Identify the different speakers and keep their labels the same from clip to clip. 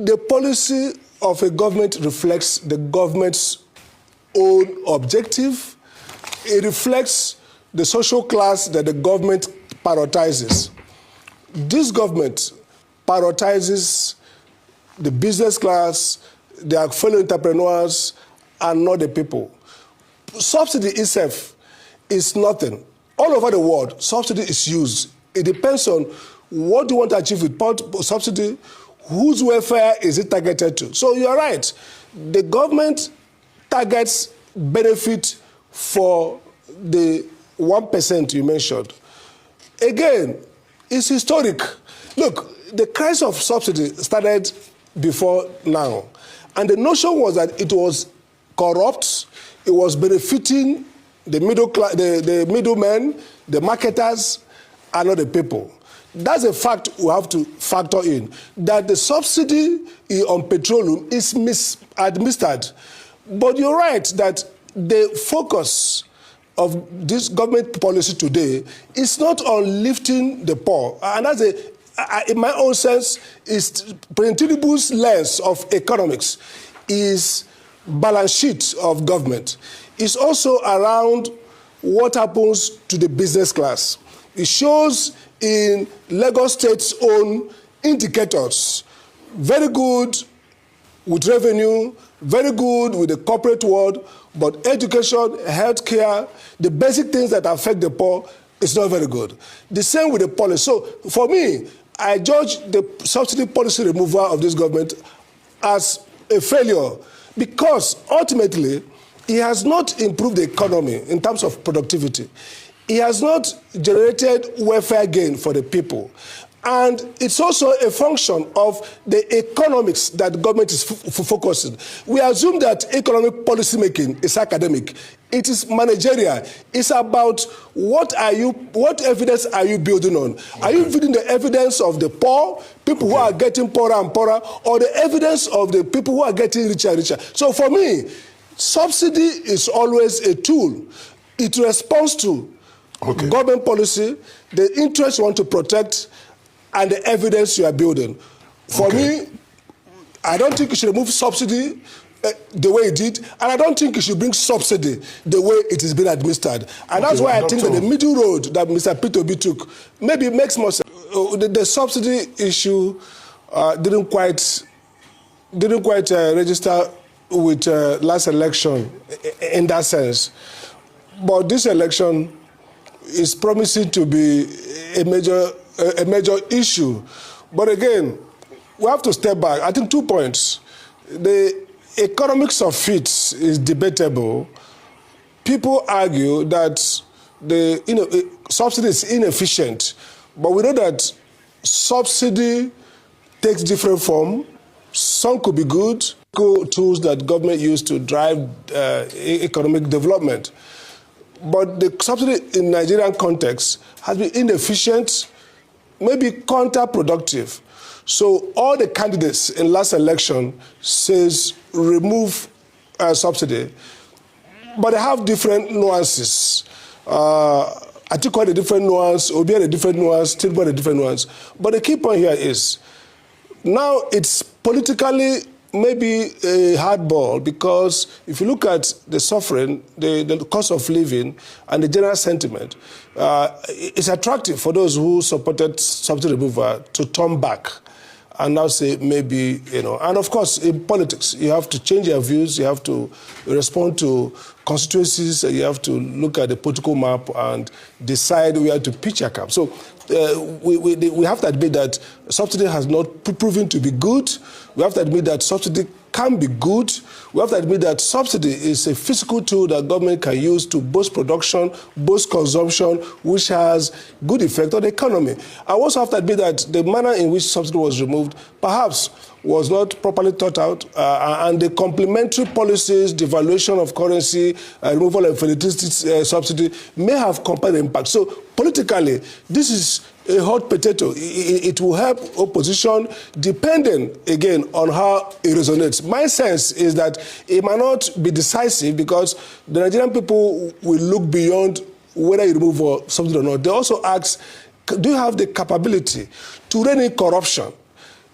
Speaker 1: the policy of a government reflects the government's own objective. It reflects the social class that the government prioritizes. This government prioritizes the business class, their fellow entrepreneurs, and not the people. Subsidy itself is nothing. All over the world, subsidy is used. It depends on what you want to achieve with subsidy, whose welfare is it targeted to. So you're right. The government targets benefit for the 1% you mentioned. Again, it's historic. Look, the crisis of subsidy started before now. And the notion was that it was corrupt, it was benefiting the middle class, the middlemen, the marketers, and not the people. That's a fact we have to factor in, that the subsidy on petroleum is misadministered. But you're right that the focus of this government policy today is not on lifting the poor. And that's in my own sense, is President Tinubu's lens of economics is balance sheet of government. It's also around what happens to the business class. It shows in Lagos State's own indicators, very good with revenue, very good with the corporate world, but education, healthcare, the basic things that affect the poor is not very good. The same with the policy. So for me, I judge the subsidy policy removal of this government as a failure because ultimately it has not improved the economy in terms of productivity. It has not generated welfare gain for the people. And it's also a function of the economics that the government is focusing. We assume that economic policy making is academic. It is managerial. It's about what evidence are you building on? Okay. Are you building the evidence of the poor, people who are getting poorer and poorer, or the evidence of the people who are getting richer and richer? So for me, subsidy is always a tool. It responds to government policy, the interests you want to protect, and the evidence you are building. For me, I don't think you should remove subsidy the way it did, and I don't think you should bring subsidy the way it is being administered. And that's why I think that the middle road that Mr. P2B took maybe makes more sense. The subsidy issue didn't quite register with last election in that sense. But this election is promising to be a major issue. But again, we have to step back. I think 2 points. The economics of it is debatable. People argue that the subsidy is inefficient, but we know that subsidy takes different form. Some could be good tools that government use to drive economic development. But the subsidy in Nigerian context has been inefficient, maybe counterproductive. So all the candidates in last election says remove subsidy, but they have different nuances. Atiku had a different nuance, Obi had a different nuance, Tinubu had a different nuance. But the key point here is, now it's politically maybe a hardball, because if you look at the suffering, the cost of living, and the general sentiment, it's attractive for those who supported subsidy removal to turn back and now say maybe, and of course in politics, you have to change your views, you have to respond to constituencies, you have to look at the political map and decide where to pitch your camp. So we have to admit that subsidy has not proven to be good. We have to admit that subsidy can be good. We have to admit that subsidy is a fiscal tool that government can use to boost production, boost consumption, which has good effect on the economy. I also have to admit that the manner in which subsidy was removed perhaps was not properly thought out, and the complementary policies, devaluation of currency, removal of electricity subsidy may have compound impact. So politically, this is a hot potato. It will help opposition, depending, again, on how it resonates. My sense is that it might not be decisive because the Nigerian people will look beyond whether you remove subsidy or not. They also ask, do you have the capability to rein in corruption?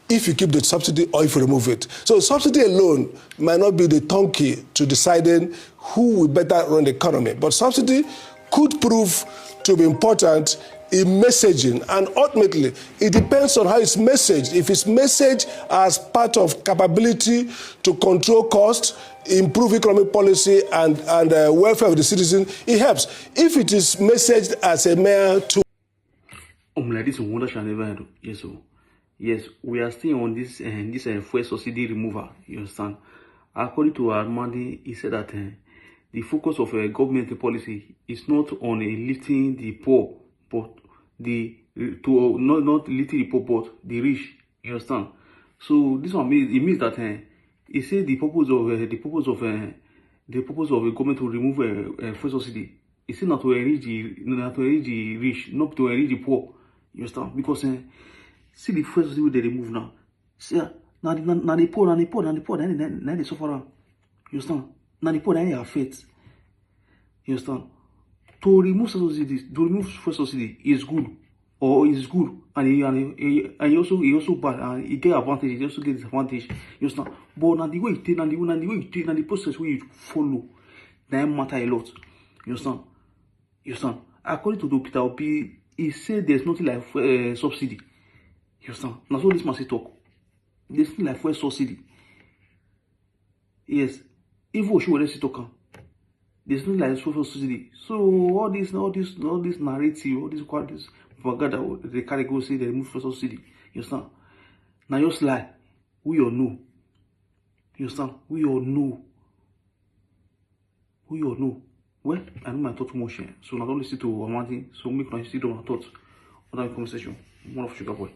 Speaker 1: if you keep the subsidy or if you remove it. So subsidy alone might not be the donkey to deciding who will better run the economy, but subsidy could prove to be important in messaging, and ultimately it depends on how it's messaged. If it's messaged as part of capability to control costs, improve economic policy and welfare of the citizen, it helps. If it is messaged as a mere tool.
Speaker 2: Like this wonder shall never end. Yes, so yes, we are still on this fuel subsidy removal. You understand? According to Amadi, he said that the focus of government policy is not on lifting the poor, but not lifting the poor, but the rich. You understand? So this one means, it means that he said the purpose of a government to remove fuel subsidy is not to enrich the rich, not to enrich the poor. You understand? Because see the fuel subsidy they remove now. See, now the poor, now they suffer. You understand? Now the poor, they are affected. You understand? To remove fuel subsidy is good, or is good, and he also bad, and he get advantage, he also get disadvantage. You understand? But now the way you take, now the process where you follow, that matter a lot. You understand? You understand? According to Peter Obi, he said there's nothing like subsidy. You understand? Now so this man say talk. There's nothing like fuel subsidy. Yes, even Oshu will let talk. There's nothing like fuel subsidy. So all this narrative, all this propaganda, they carry go say they remove fuel subsidy. You understand? Now just lie. We all know. You understand? We all know. We all know. Well, I know my thought too much here. So not only listen to Amadi, so make my listen to my thoughts on that conversation. One of Sugar Boy.